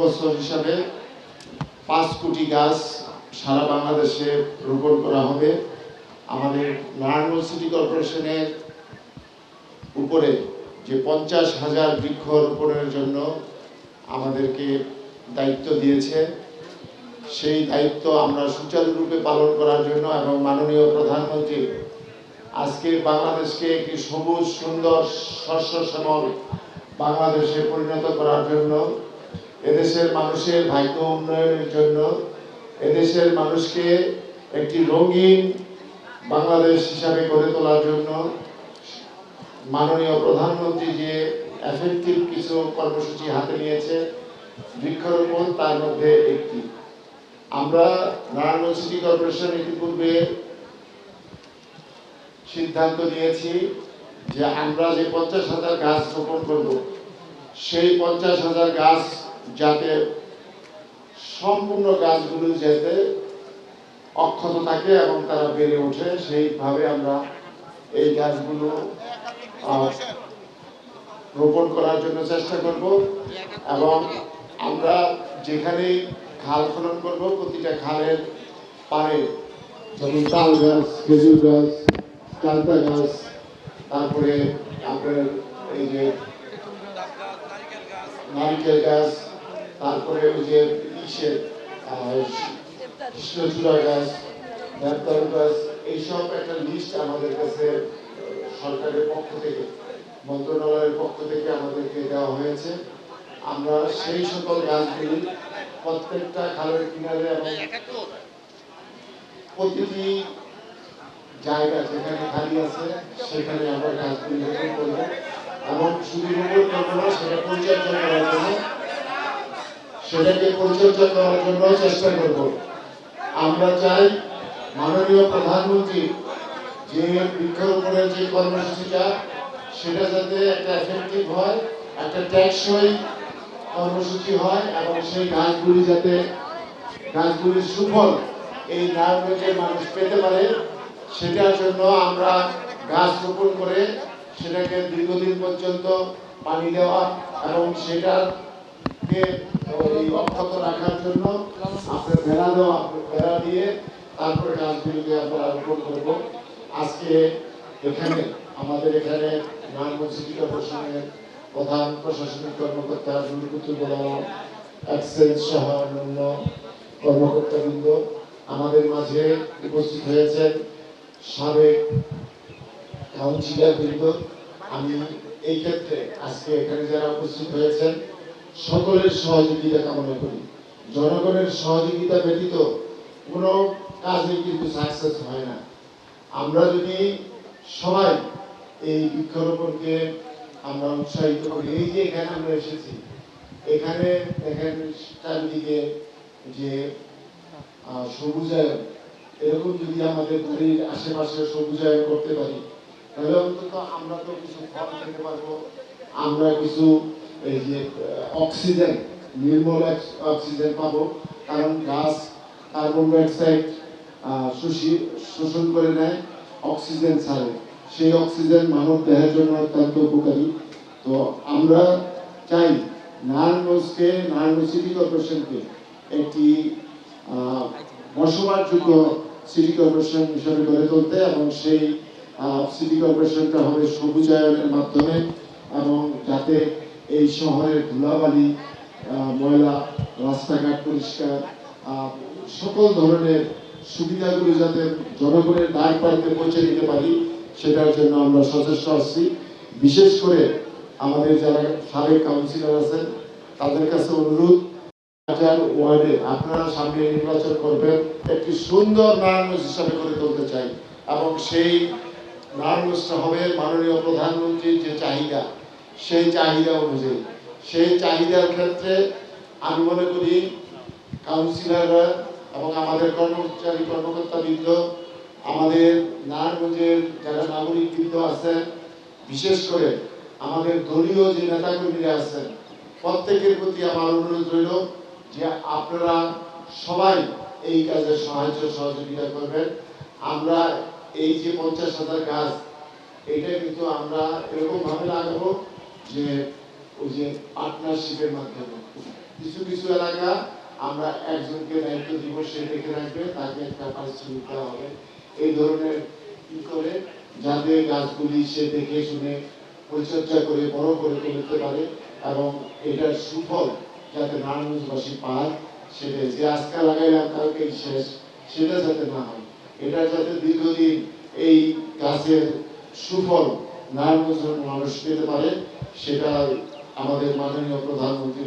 বছর হিসাবে 5 কোটি গাছ সারা বাংলাদেশে রোপণ করা হবে। আমাদের নারায়ণগঞ্জ সিটি কর্পোরেশনের উপরে যে 50,000 বৃক্ষ রোপণের জন্য আমাদেরকে দায়িত্ব দিয়েছে, সেই দায়িত্ব আমরা সুচারুরূপে পালন করার জন্য এবং মাননীয় প্রধানমন্ত্রী আজকে বাংলাদেশকে একটি সবুজ সুন্দর শস্য শ্যামল বাংলাদেশে পরিণত করার জন্য, এদেশের মানুষের ভাগ্য উন্নয়নের জন্য, এদেশের মানুষকে একটি রঙিন বাংলাদেশ হিসাবে গড়ে তোলার জন্য মাননীয় প্রধানমন্ত্রী যে এফেক্টিভ কিছু কর্মসূচি হাতে নিয়েছে, বৃক্ষরোপণ তার মধ্যে একটি। আমরা নারায়ণগঞ্জ সিটি কর্পোরেশন ইতিপূর্বে সিদ্ধান্ত নিয়েছি যে আমরা যে 50,000 গাছ রোপণ করব, সেই 50,000 গাছ যাতে সম্পূর্ণ গাছগুলো যাতে অক্ষত থাকে এবং তারা বেড়ে ওঠে, সেইভাবে আমরা এই গাছগুলো রোপণ করার জন্য চেষ্টা করব। এবং আমরা যেখানে খাল খনন করব, প্রতিটা খালের পাড়ে যেমন তাল গাছ, খেজুর গাছ, চালতা গাছ, তারপরে আপনার এই যে নারিকেল গাছ, তারপরে ওই যে কৃষ্ণচূড়া গাছ, দেবদারু গাছ, এইসব একটা লিস্ট আমাদের কাছে সরকারের পক্ষ থেকে, মন্ত্রণালয়ের পক্ষ থেকে আমাদেরকে দেওয়া হয়েছে। আমরা সেই সকল গাছগুলি প্রত্যেকটা খালের কিনারে এবং প্রতিটি জায়গা যেখানে খালি আছে সেখানে আমরা গাছগুলি রোপণ করব এবং শুধু রোপণ করবো না, সেটাকে পরিচর্যা করার জন্য চেষ্টা করব। আমরা চাই মাননীয় প্রধানমন্ত্রী যে বৃক্ষরোপণের যে কর্মসূচিটা, সেটা যাতে একটা এফেক্টিভ হয়, একটা টেকসই কর্মসূচি হয় এবং সেই গাছগুলির সুফল এই নারায়ণগঞ্জের মানুষ পেতে পারে, সেটার জন্য আমরা গাছ রোপণ করে সেটাকে দীর্ঘদিন পর্যন্ত পানি দেওয়া এবং সেটাকে অক্ষত রাখার জন্য আপনার বেড়া দিয়ে তারপরে গাছগুলিকে আমরা রোপণ করব। আজকে আমাদের এখানে নারায়ণগঞ্জ সিটি কর্পোরেশনের প্রধান প্রশাসনিক কর্মকর্তা, এক্সেল সহ অন্যান্য কর্মকর্তাবৃন্দ আমাদের মাঝে উপস্থিত হয়েছেন, সাবেক কাউন্সিলর বৃন্দ। আমি এই ক্ষেত্রে আজকে এখানে যারা উপস্থিত হয়েছেন সকলের সহযোগিতা কামনা করি। জনগণের সহযোগিতা ব্যতীত কোনো কাজে কিন্তু সাকসেস হয় না। আমরা যদি সবাই এই বৃক্ষরোপণকে আমরা উৎসাহিত করি, এই যে এখানে আমরা এসেছি, এখানে দেখেন চারিদিকে যে সবুজায়ন, এরকম যদি আমাদের বাড়ির আশেপাশে সবুজায়ন করতে পারি, তাহলে অন্তত আমরা তো কিছু ফল খেতে পারবো, আমরা কিছু এই যে অক্সিজেন, নির্মল অক্সিজেন পাবো। কারণ গাছ কার্বন ডাইঅক্সাইড শোষণ করে নেয়, অক্সিজেন ছাড়ে, সেই অক্সিজেন মানব দেহের জন্য অত্যন্ত উপকারী। তো আমরা চাই নারায়ণগঞ্জ সিটি কর্পোরেশনকে একটি বসবাসযোগ্য সিটি কর্পোরেশন হিসেবে গড়ে তুলতে, এবং সেই সিটি কর্পোরেশনটা হবে সবুজায়নের মাধ্যমে, এবং যাতে এই শহরের ধুলাবালি, ময়লা, রাস্তাঘাট পরিষ্কার, সকল ধরনের সুবিধাগুলো যাতে জনগণের দ্বার প্রান্তে পৌঁছে দিতে পারি, সেটার জন্য আমরা সচেষ্ট আছি। বিশেষ করে আমাদের যারা সাবেক কাউন্সিলর আছেন তাদের কাছে অনুরোধ, ওয়ার্ডে আপনারা সামনে নির্বাচন করবেন, একটি সুন্দর নারায়ণগঞ্জ হিসাবে গড়ে তুলতে চাই, এবং সেই নারায়ণগঞ্জটা হবে মাননীয় প্রধানমন্ত্রীর যে চাহিদা, সেই চাহিদা অনুযায়ী। সেই চাহিদার ক্ষেত্রে আমি মনে করি কাউন্সিলররা এবং আমাদের কর্মকর্তাবৃন্দ, আমাদের নারায়ণগঞ্জের যারা নাগরিকবৃন্দ আছেন, বিশেষ করে আমাদের দলীয় যে নেতাকর্মীরা আছেন, প্রত্যেকের প্রতি আমার অনুরোধ রইল যে আপনারা সবাই এই কাজে সাহায্য সহযোগিতা করবেন। আমরা এই যে 50,000 গাছ, এটা কিন্তু আমরা এরকম ভাবে লাগাবো যে ওই যে পার্টনারশিপের মাধ্যমে, কিছু কিছু এলাকা আমরা একজনকে দায়িত্ব দিব, সে দেখে রাখবে, তাকে একটা পারিশ্রমিক দেওয়া হবে। এই ধরনের কি করে যাতে গাছগুলি সে দেখে শুনে পরিচর্যা করে বড় করে তুলতে পারে এবং এটার সুফল যাতে নারায়ণগঞ্জবাসী পায়, সেটা যে আজকে লাগাইলাম কালকেই শেষ সেটা যাতে না হয়, এটা যাতে দীর্ঘদিন এই গাছের সুফল নারায়ণগঞ্জের মানুষ পেতে পারে, সেটা আমাদের মাননীয় প্রধানমন্ত্রী